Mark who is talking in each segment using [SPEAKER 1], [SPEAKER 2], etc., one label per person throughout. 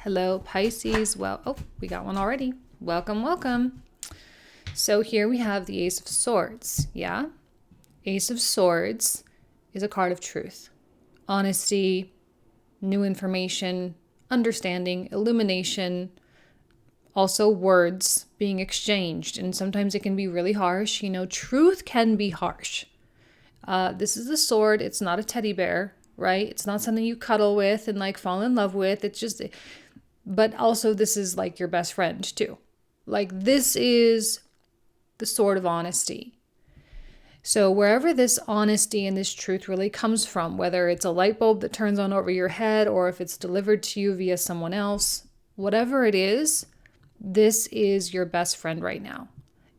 [SPEAKER 1] Hello, Pisces. Well, oh, we got one already. Welcome, welcome. So here we have the Ace of Swords. Yeah? Ace of Swords is a card of truth, honesty, new information, understanding, illumination, also words being exchanged. And sometimes it can be really harsh. Truth can be harsh. This is a sword. It's not a teddy bear, right? It's not something you cuddle with and like fall in love with. But also this is like your best friend too. Like this is the sword of honesty. So wherever this honesty and this truth really comes from, whether it's a light bulb that turns on over your head or if it's delivered to you via someone else, whatever it is, this is your best friend right now.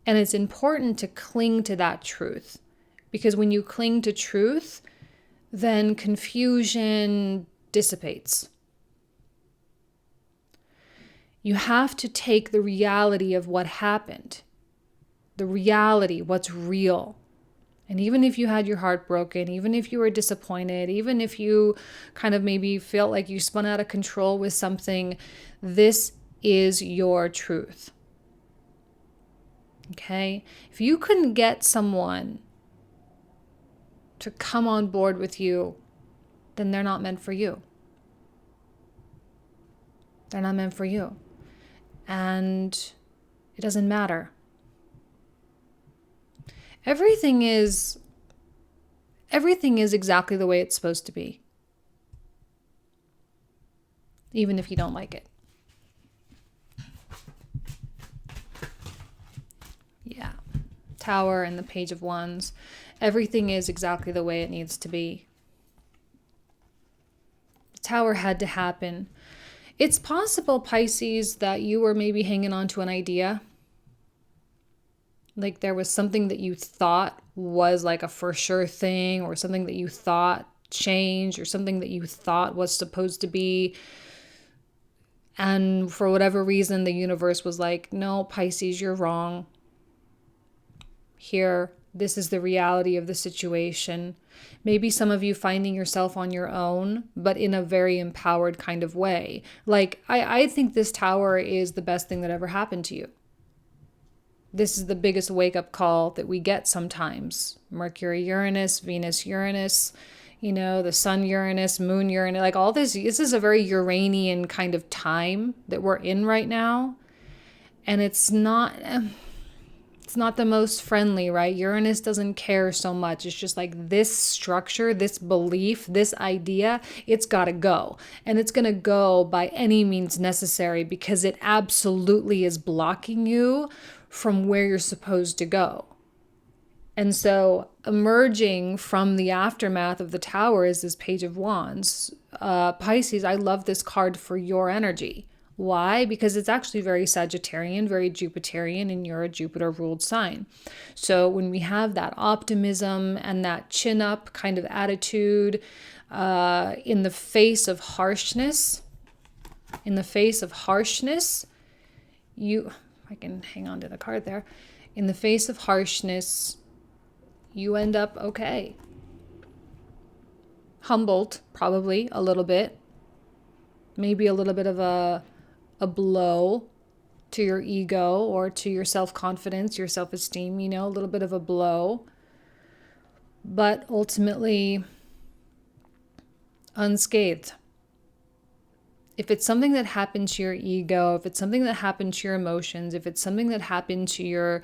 [SPEAKER 1] And it's important to cling to that truth, because when you cling to truth, then confusion dissipates. You have to take the reality of what happened, the reality, what's real. And even if you had your heart broken, even if you were disappointed, even if you kind of maybe felt like you spun out of control with something, this is your truth. Okay? If you couldn't get someone to come on board with you, then they're not meant for you. They're not meant for you. And it doesn't matter. Everything is exactly the way it's supposed to be, even if you don't like it. Yeah. Tower and the Page of Wands. Everything is exactly the way it needs to be. The Tower had to happen. It's possible, Pisces, that you were maybe hanging on to an idea. Like there was something that you thought was like a for sure thing, or something that you thought changed, or something that you thought was supposed to be. And for whatever reason, the universe was like, no, Pisces, you're wrong. Here, this is the reality of the situation. Maybe some of you finding yourself on your own, but in a very empowered kind of way. Like, I think this Tower is the best thing that ever happened to you. This is the biggest wake-up call that we get sometimes. Mercury, Uranus, Venus, Uranus, the Sun, Uranus, Moon, Uranus, like all this. This is a very Uranian kind of time that we're in right now. And it's not the most friendly, right? Uranus doesn't care so much. It's just like this structure, this belief, this idea, it's got to go. And it's going to go by any means necessary, because it absolutely is blocking you from where you're supposed to go. And so emerging from the aftermath of the Tower is this Page of Wands. Pisces, I love this card for your energy. Why? Because it's actually very Sagittarian, very Jupiterian, and you're a Jupiter-ruled sign. So when we have that optimism and that chin-up kind of attitude in the face of harshness, I can hang on to the card there. In the face of harshness, you end up okay. Humbled, probably, a little bit. Maybe a little bit of a blow to your ego or to your self-confidence, your self-esteem, a little bit of a blow. But ultimately, unscathed. If it's something that happened to your ego, if it's something that happened to your emotions, if it's something that happened to your,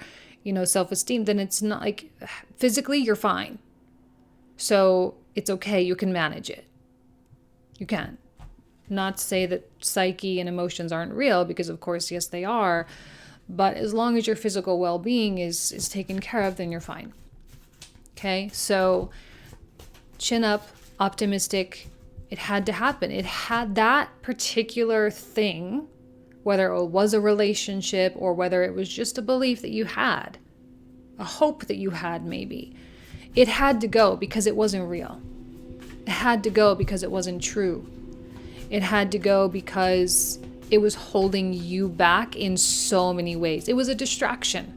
[SPEAKER 1] self-esteem, then it's not like physically you're fine. So it's okay. You can manage it. You can. Not to say that psyche and emotions aren't real, because of course, yes, they are. But as long as your physical well-being is taken care of, then you're fine. Okay. So chin up, optimistic. It had to happen. It had that particular thing, whether it was a relationship or whether it was just a belief that you had, a hope that you had maybe. It had to go because it wasn't real. It had to go because it wasn't true. It had to go because it was holding you back in so many ways. It was a distraction.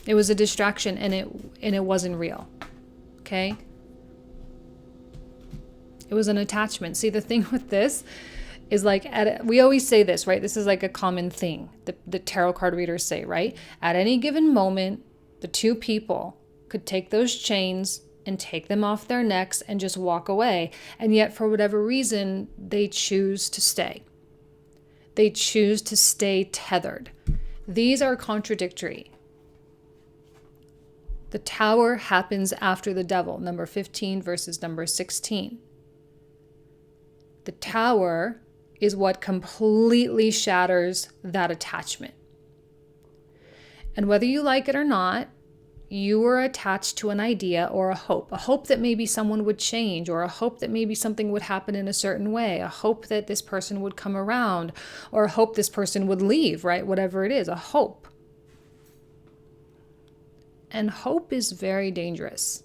[SPEAKER 1] It was a distraction, and it wasn't real. Okay? It was an attachment. See, the thing with this is like, we always say this, right? This is like a common thing that the tarot card readers say, right? At any given moment, the two people could take those chains and take them off their necks and just walk away. And yet, for whatever reason, they choose to stay. They choose to stay tethered. These are contradictory. The Tower happens after the Devil, number 15 versus number 16. The Tower is what completely shatters that attachment. And whether you like it or not, you were attached to an idea or a hope that maybe someone would change, or a hope that maybe something would happen in a certain way, a hope that this person would come around, or a hope this person would leave, right? Whatever it is, a hope. And hope is very dangerous,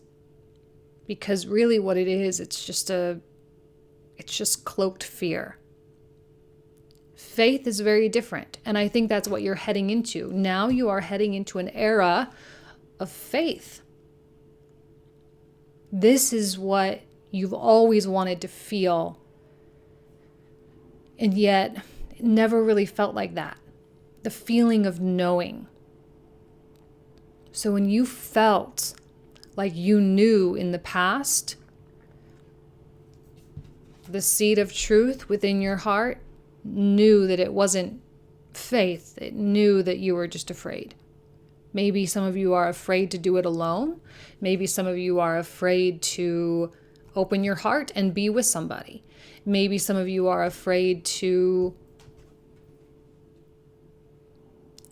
[SPEAKER 1] because really what it is, it's just cloaked fear. Faith is very different. And I think that's what you're heading into. Now you are heading into an era of faith. This is what you've always wanted to feel, and yet it never really felt like that. The feeling of knowing. So when you felt like you knew in the past, the seed of truth within your heart knew that it wasn't faith. It knew that you were just afraid. Maybe some of you are afraid to do it alone. Maybe some of you are afraid to open your heart and be with somebody. Maybe some of you are afraid to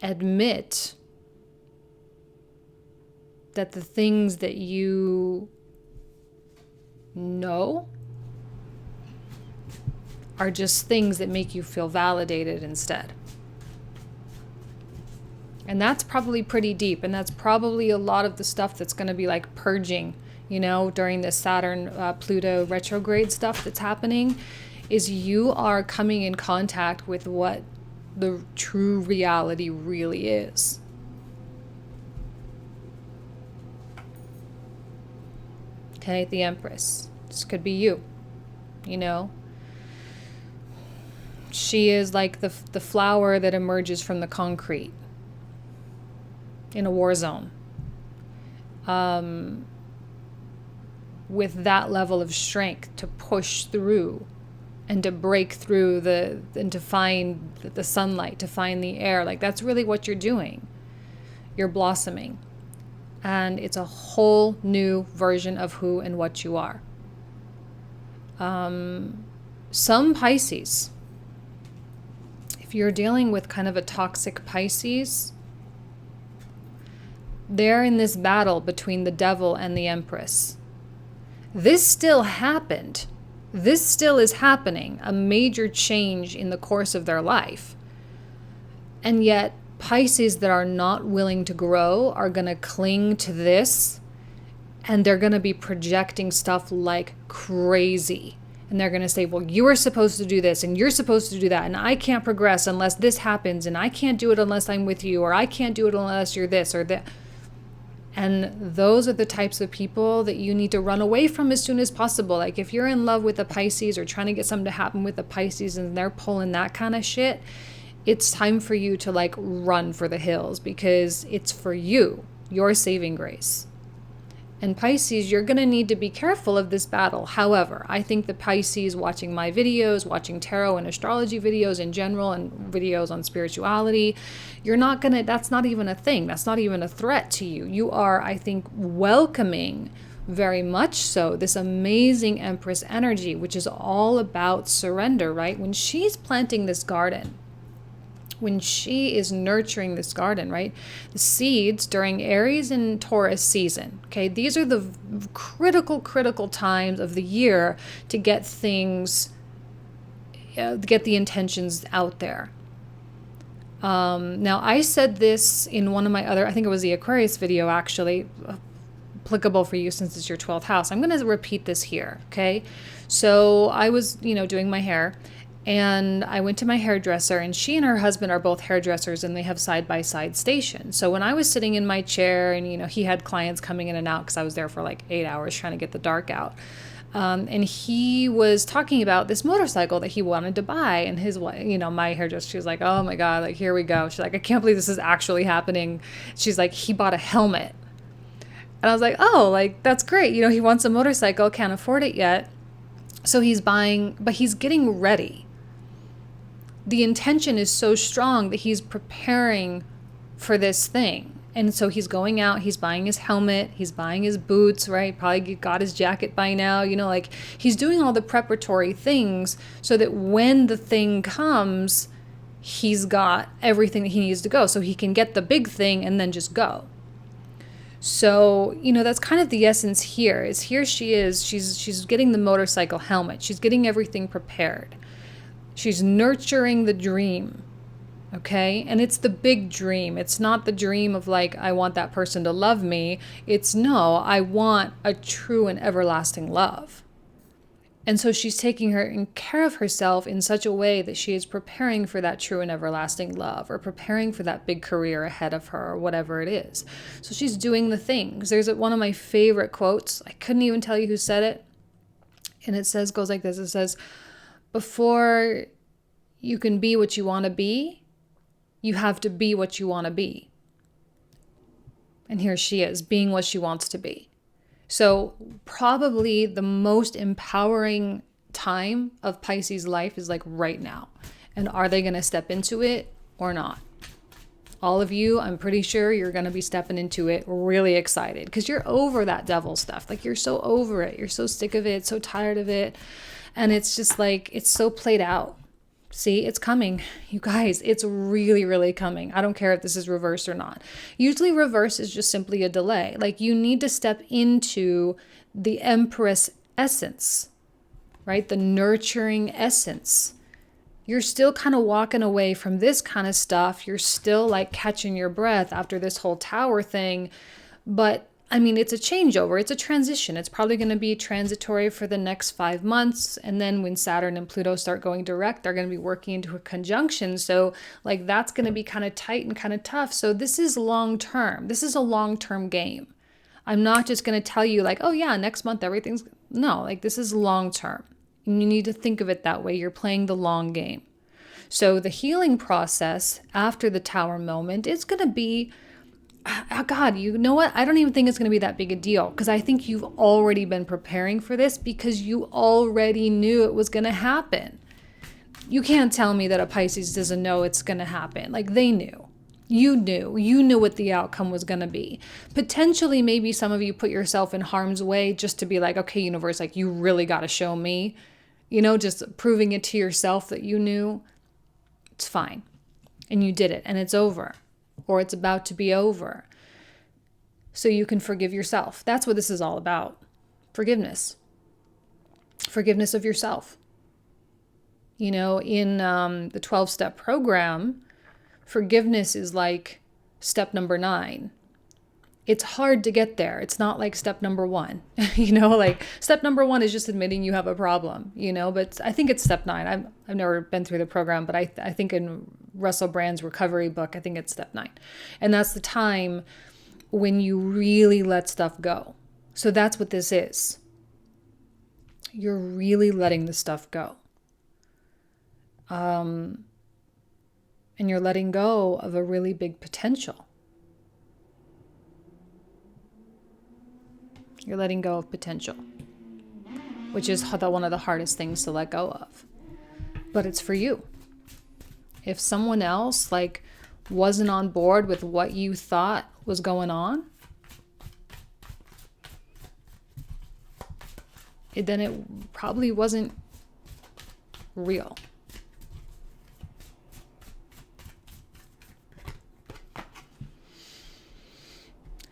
[SPEAKER 1] admit that the things that you know are just things that make you feel validated instead. And that's probably pretty deep. And that's probably a lot of the stuff that's going to be like purging, during the Saturn, Pluto retrograde stuff that's happening, is you are coming in contact with what the true reality really is. Okay, the Empress. This could be you, She is like the flower that emerges from the concrete in a war zone, with that level of strength to push through and to break through and to find the sunlight, to find the air. Like, that's really what you're doing. You're blossoming. And it's a whole new version of who and what you are. Some Pisces, if you're dealing with kind of a toxic Pisces, they're in this battle between the Devil and the Empress. This still happened. This still is happening, a major change in the course of their life. And yet, Pisces that are not willing to grow are going to cling to this, and they're going to be projecting stuff like crazy. And they're going to say, well, you are supposed to do this, and you're supposed to do that, and I can't progress unless this happens, and I can't do it unless I'm with you, or I can't do it unless you're this or that. And those are the types of people that you need to run away from as soon as possible. Like, if you're in love with a Pisces or trying to get something to happen with a Pisces and they're pulling that kind of shit, it's time for you to like run for the hills, because it's for you, your saving grace. And Pisces, you're going to need to be careful of this battle. However, I think the Pisces watching my videos, watching tarot and astrology videos in general, and videos on spirituality, that's not even a thing. That's not even a threat to you. You are, I think, welcoming very much so this amazing Empress energy, which is all about surrender, right? When she's planting this garden, when she is nurturing this garden, right? The seeds during Aries and Taurus season, okay? These are the critical times of the year to get things, get the intentions out there. Now, I said this in one of my other, I think it was the Aquarius video, actually, applicable for you since it's your 12th house. I'm going to repeat this here, okay? So I was, doing my hair, and I went to my hairdresser, and she and her husband are both hairdressers, and they have side-by-side stations. So when I was sitting in my chair, and, he had clients coming in and out because I was there for like 8 hours trying to get the dark out. And he was talking about this motorcycle that he wanted to buy. And his wife, my hairdresser, she was like, oh my God, like, here we go. She's like, I can't believe this is actually happening. She's like, he bought a helmet. And I was like, oh, like, that's great. He wants a motorcycle, can't afford it yet. So he's buying, but he's getting ready. The intention is so strong that he's preparing for this thing. And so he's going out, he's buying his helmet, he's buying his boots, right? Probably got his jacket by now, like he's doing all the preparatory things so that when the thing comes, he's got everything that he needs to go. So he can get the big thing and then just go. So, that's kind of the essence here is here she is, she's getting the motorcycle helmet. She's getting everything prepared. She's nurturing the dream. Okay. And it's the big dream. It's not the dream of like, I want that person to love me. It's no, I want a true and everlasting love. And so she's taking care of herself in such a way that she is preparing for that true and everlasting love or preparing for that big career ahead of her or whatever it is. So she's doing the things. There's one of my favorite quotes. I couldn't even tell you who said it. And it goes like this. It says, before you can be what you want to be, you have to be what you want to be. And here she is, being what she wants to be. So probably the most empowering time of Pisces life is like right now. And are they going to step into it or not? All of you, I'm pretty sure you're going to be stepping into it really excited because you're over that devil stuff. Like you're so over it. You're so sick of it, so tired of it. And it's just like, it's so played out. See, it's coming. You guys, it's really, really coming. I don't care if this is reverse or not. Usually reverse is just simply a delay. Like you need to step into the Empress essence, right? The nurturing essence. You're still kind of walking away from this kind of stuff. You're still like catching your breath after this whole tower thing. But I mean, it's a changeover. It's a transition. It's probably going to be transitory for the next 5 months. And then when Saturn and Pluto start going direct, they're going to be working into a conjunction. So like that's going to be kind of tight and kind of tough. So this is long term. This is a long-term game. I'm not just going to tell you like, oh yeah, next month everything's... No, like this is long term. And you need to think of it that way. You're playing the long game. So the healing process after the tower moment is going to be... Oh God, you know what? I don't even think it's going to be that big a deal because I think you've already been preparing for this because you already knew it was going to happen. You can't tell me that a Pisces doesn't know it's going to happen. Like they knew. You knew what the outcome was going to be. Potentially, maybe some of you put yourself in harm's way just to be like, okay, universe, like you really got to show me, just proving it to yourself that you knew. It's fine. And you did it and it's over. Or it's about to be over. So you can forgive yourself. That's what this is all about. Forgiveness. Forgiveness of yourself. In the 12-step program, forgiveness is like step number 9. It's hard to get there. It's not like step number 1. Like step number 1 is just admitting you have a problem, but I think it's step 9. I've never been through the program, but I think in Russell Brand's recovery book, I think it's step 9. And that's the time when you really let stuff go. So that's what this is. You're really letting the stuff go. And you're letting go of a really big potential. You're letting go of potential, which is one of the hardest things to let go of. But it's for you. If someone else wasn't on board with what you thought was going on, then it probably wasn't real.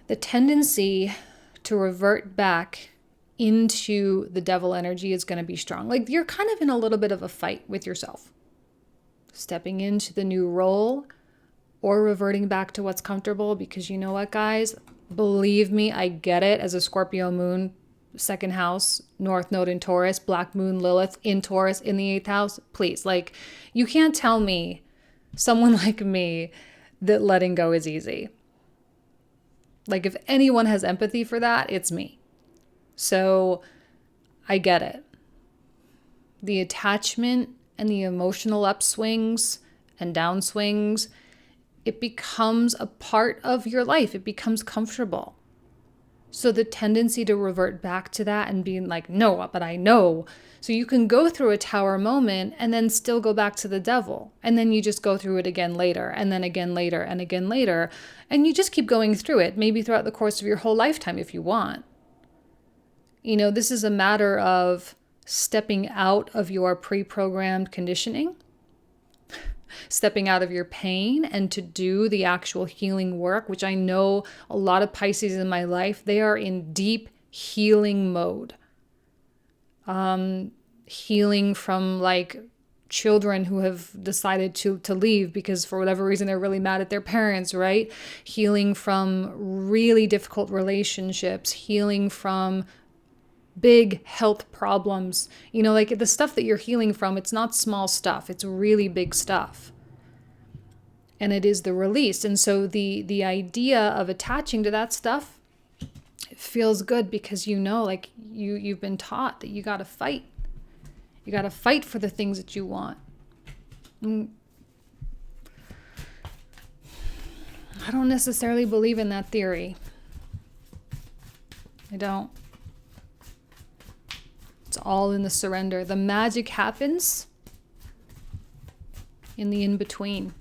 [SPEAKER 1] The tendency to revert back into the devil energy is going to be strong. Like you're kind of in a little bit of a fight with yourself. Stepping into the new role or reverting back to what's comfortable, because you know what, guys? Believe me, I get it. As a Scorpio moon, second house, North Node in Taurus, Black Moon Lilith in Taurus in the 8th house. Please, you can't tell me, someone like me, that letting go is easy. If anyone has empathy for that, it's me. So I get it. The attachment and the emotional upswings and downswings, it becomes a part of your life. It becomes comfortable. So the tendency to revert back to that and being like, no, but I know. So you can go through a tower moment and then still go back to the devil. And then you just go through it again later, and then again later, and again later. And you just keep going through it, maybe throughout the course of your whole lifetime if you want. You know, this is a matter of stepping out of your pre-programmed conditioning, stepping out of your pain, and to do the actual healing work, which I know a lot of Pisces in my life, they are in deep healing mode. Healing from like children who have decided to leave because for whatever reason they're really mad at their parents, right? Healing from really difficult relationships, healing from big health problems. You know, like the stuff that you're healing from, it's not small stuff. It's really big stuff. And it is the release. And so the idea of attaching to that stuff, it feels good because you know, like you've been taught that you got to fight. You got to fight for the things that you want. I don't necessarily believe in that theory. I don't. It's all in the surrender. The magic happens in the in-between.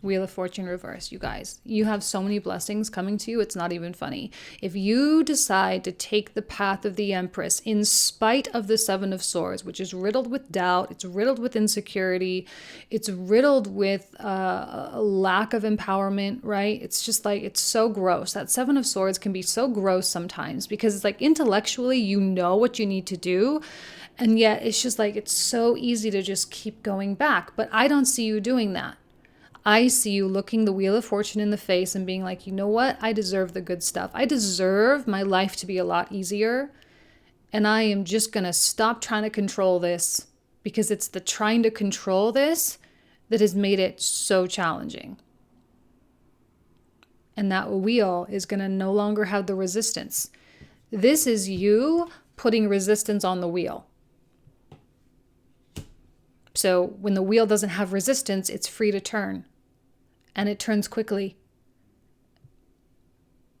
[SPEAKER 1] Wheel of Fortune reverse, you guys. You have so many blessings coming to you, it's not even funny. If you decide to take the path of the Empress in spite of the Seven of Swords, which is riddled with doubt, it's riddled with insecurity, it's riddled with a lack of empowerment, right? It's just like, it's so gross. That Seven of Swords can be so gross sometimes because it's like intellectually you know what you need to do, and yet it's just like, it's so easy to just keep going back. But I don't see you doing that. I see you looking the Wheel of Fortune in the face and being like, you know what? I deserve the good stuff. I deserve my life to be a lot easier. And I am just going to stop trying to control this because it's the trying to control this that has made it so challenging. And that wheel is going to no longer have the resistance. This is you putting resistance on the wheel. So when the wheel doesn't have resistance, it's free to turn. And it turns quickly.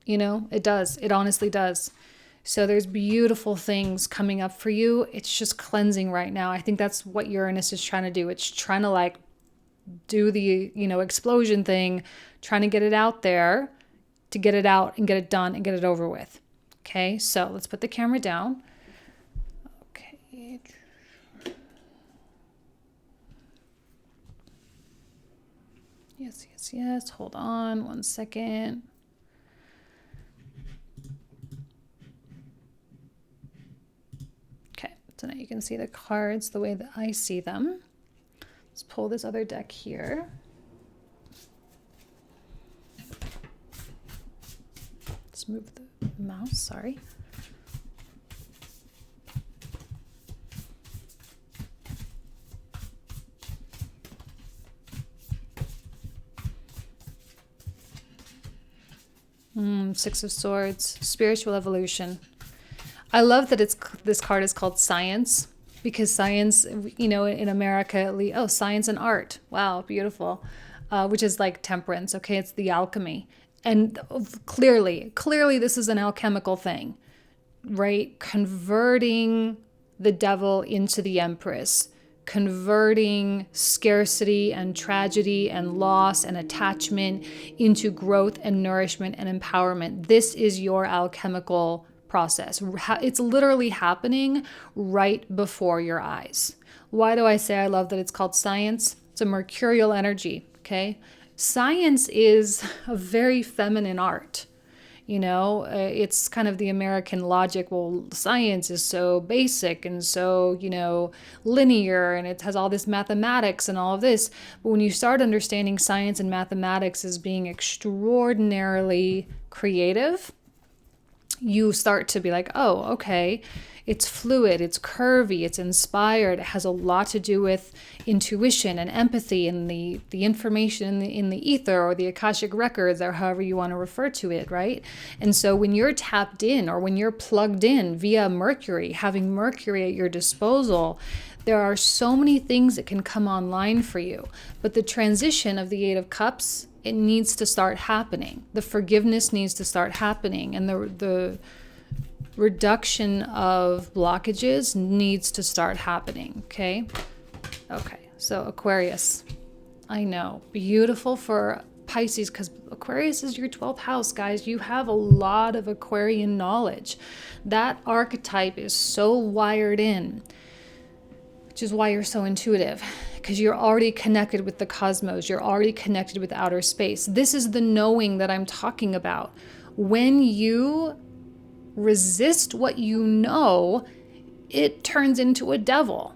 [SPEAKER 1] You know, it does. It honestly does. So there's beautiful things coming up for you. It's just cleansing right now. I think that's what Uranus is trying to do. It's trying to like do the, you know, explosion thing, trying to get it out there, to get it out and get it done and get it over with. Okay, so let's put the camera down. Okay. Yes. Hold on 1 second. Okay, so now you can see the cards the way that I see them. Let's pull this other deck here. Let's move the mouse, sorry. Six of Swords, spiritual evolution. I love that this card is called Science, because science, you know, in America, at least, science and art. Wow, beautiful. Which is like temperance. Okay, it's the alchemy. And clearly this is an alchemical thing, right? Converting the devil into the Empress. Converting scarcity and tragedy and loss and attachment into growth and nourishment and empowerment. This is your alchemical process. It's literally happening right before your eyes. Why do I say I love that it's called Science? It's a mercurial energy, okay? Science is a very feminine art. You know, it's kind of the American logic. Well, science is so basic and so, you know, linear, and it has all this mathematics and all of this. But when you start understanding science and mathematics as being extraordinarily creative, you start to be like, oh, okay, it's fluid, it's curvy, it's inspired. It has a lot to do with intuition and empathy and the information in the ether or the Akashic records, or however you want to refer to it, right? And so when you're tapped in, or when you're plugged in via Mercury, having Mercury at your disposal, there are so many things that can come online for you. But the transition of the Eight of Cups, it needs to start happening. The forgiveness needs to start happening, and the reduction of blockages needs to start happening. Okay, so Aquarius, I know, beautiful for Pisces, because Aquarius is your 12th house, guys. You have a lot of Aquarian knowledge. That archetype is so wired in, which is why you're so intuitive, because you're already connected with the cosmos. You're already connected with outer space. This is the knowing that I'm talking about. When you resist what you know, it turns into a devil.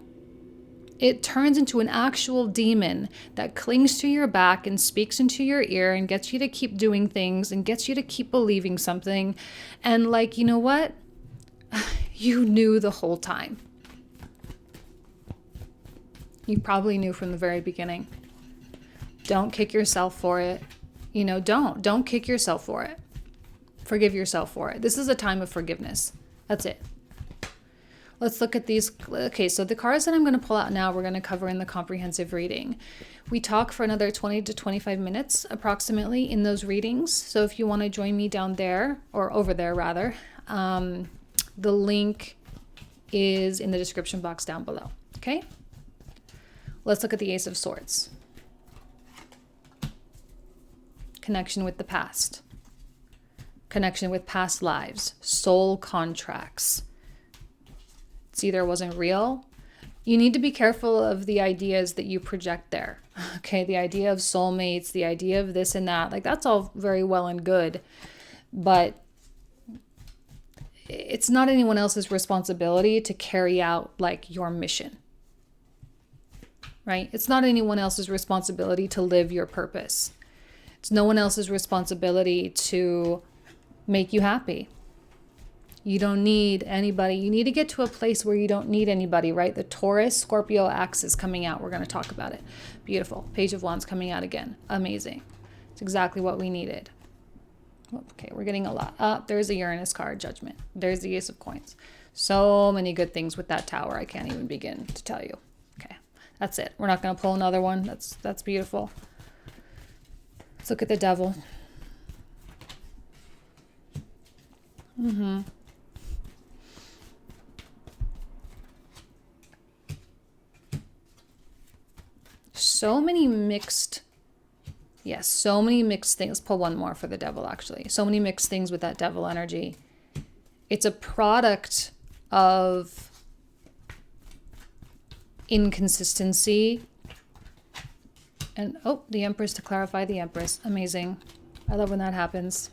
[SPEAKER 1] It turns into an actual demon that clings to your back and speaks into your ear and gets you to keep doing things and gets you to keep believing something. And like, you know what? You knew the whole time. You probably knew from the very beginning. Don't kick yourself for it. Don't kick yourself for it. Forgive yourself for it. This is a time of forgiveness. That's it. Let's look at these. Okay, so the cards that I'm going to pull out now, we're going to cover in the comprehensive reading. We talk for another 20 to 25 minutes approximately in those readings. So if you want to join me down there, or over there rather, the link is in the description box down below. Okay? Let's look at the Ace of Swords. Connection with the past. Connection with past lives. Soul contracts. It's either wasn't real. You need to be careful of the ideas that you project there. Okay, the idea of soulmates, the idea of this and that. Like, that's all very well and good. But it's not anyone else's responsibility to carry out, like, your mission. Right? It's not anyone else's responsibility to live your purpose. It's no one else's responsibility to make you happy. You don't need anybody. You need to get to a place where you don't need anybody, right? The Taurus Scorpio axis coming out. We're going to talk about it. Beautiful. Page of Wands coming out again. Amazing. It's exactly what we needed. Okay, we're getting a lot. There's a Uranus card, Judgment. There's the Ace of Coins. So many good things with that tower. I can't even begin to tell you. Okay. That's it. We're not going to pull another one. That's beautiful. Let's look at the Devil. So many mixed things. Let's pull one more for the Devil, actually. So many mixed things with that Devil energy. It's a product of inconsistency. And, the Empress, to clarify, the Empress. Amazing. I love when that happens.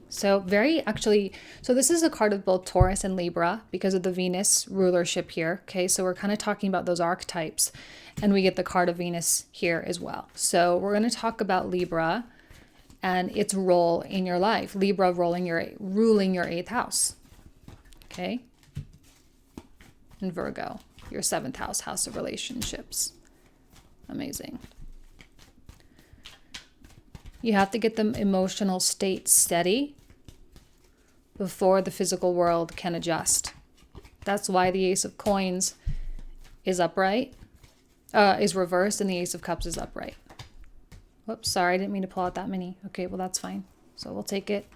[SPEAKER 1] So this is a card of both Taurus and Libra because of the Venus rulership here. Okay, so we're kind of talking about those archetypes, and we get the card of Venus here as well. So we're going to talk about Libra and its role in your life. Libra ruling your 8th house. Okay. And Virgo, your 7th house of relationships. Amazing. You have to get the emotional state steady before the physical world can adjust. That's why the Ace of Coins is upright, is reversed, and the Ace of Cups is upright. Whoops, sorry, I didn't mean to pull out that many. Okay, well, that's fine. So we'll take it.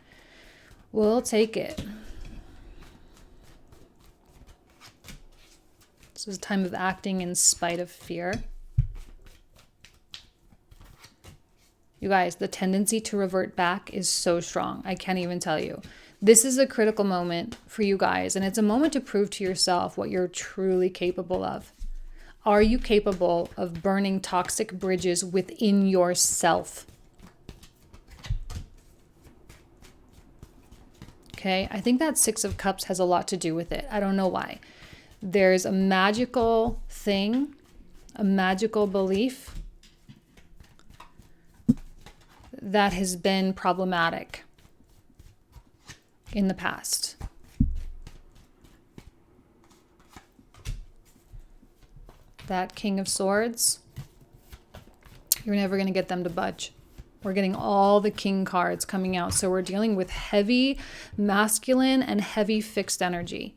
[SPEAKER 1] This is a time of acting in spite of fear. You guys, the tendency to revert back is so strong. I can't even tell you. This is a critical moment for you guys, and it's a moment to prove to yourself what you're truly capable of. Are you capable of burning toxic bridges within yourself? Okay, I think that 6 of Cups has a lot to do with it. I don't know why. There's a magical thing, a magical belief that has been problematic. in the past. That King of Swords, you're never going to get them to budge. We're getting all the king cards coming out. So we're dealing with heavy masculine and heavy fixed energy.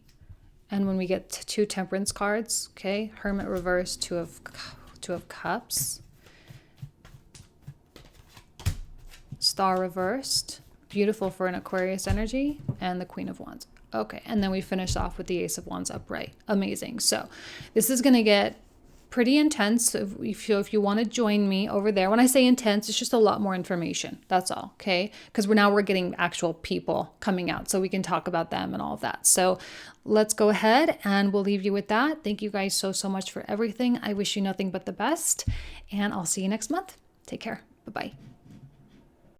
[SPEAKER 1] And when we get two temperance cards, okay, Hermit reversed, two of cups, Star reversed, beautiful for an Aquarius energy, and the Queen of Wands. Okay, and then we finish off with the Ace of Wands upright. Amazing. So this is going to get pretty intense. If you want to join me over there, when I say intense, it's just a lot more information. That's all, okay? Because we're getting actual people coming out, so we can talk about them and all of that. So let's go ahead and we'll leave you with that. Thank you guys so much for everything. I wish you nothing but the best, and I'll see you next month. Take care. Bye-bye.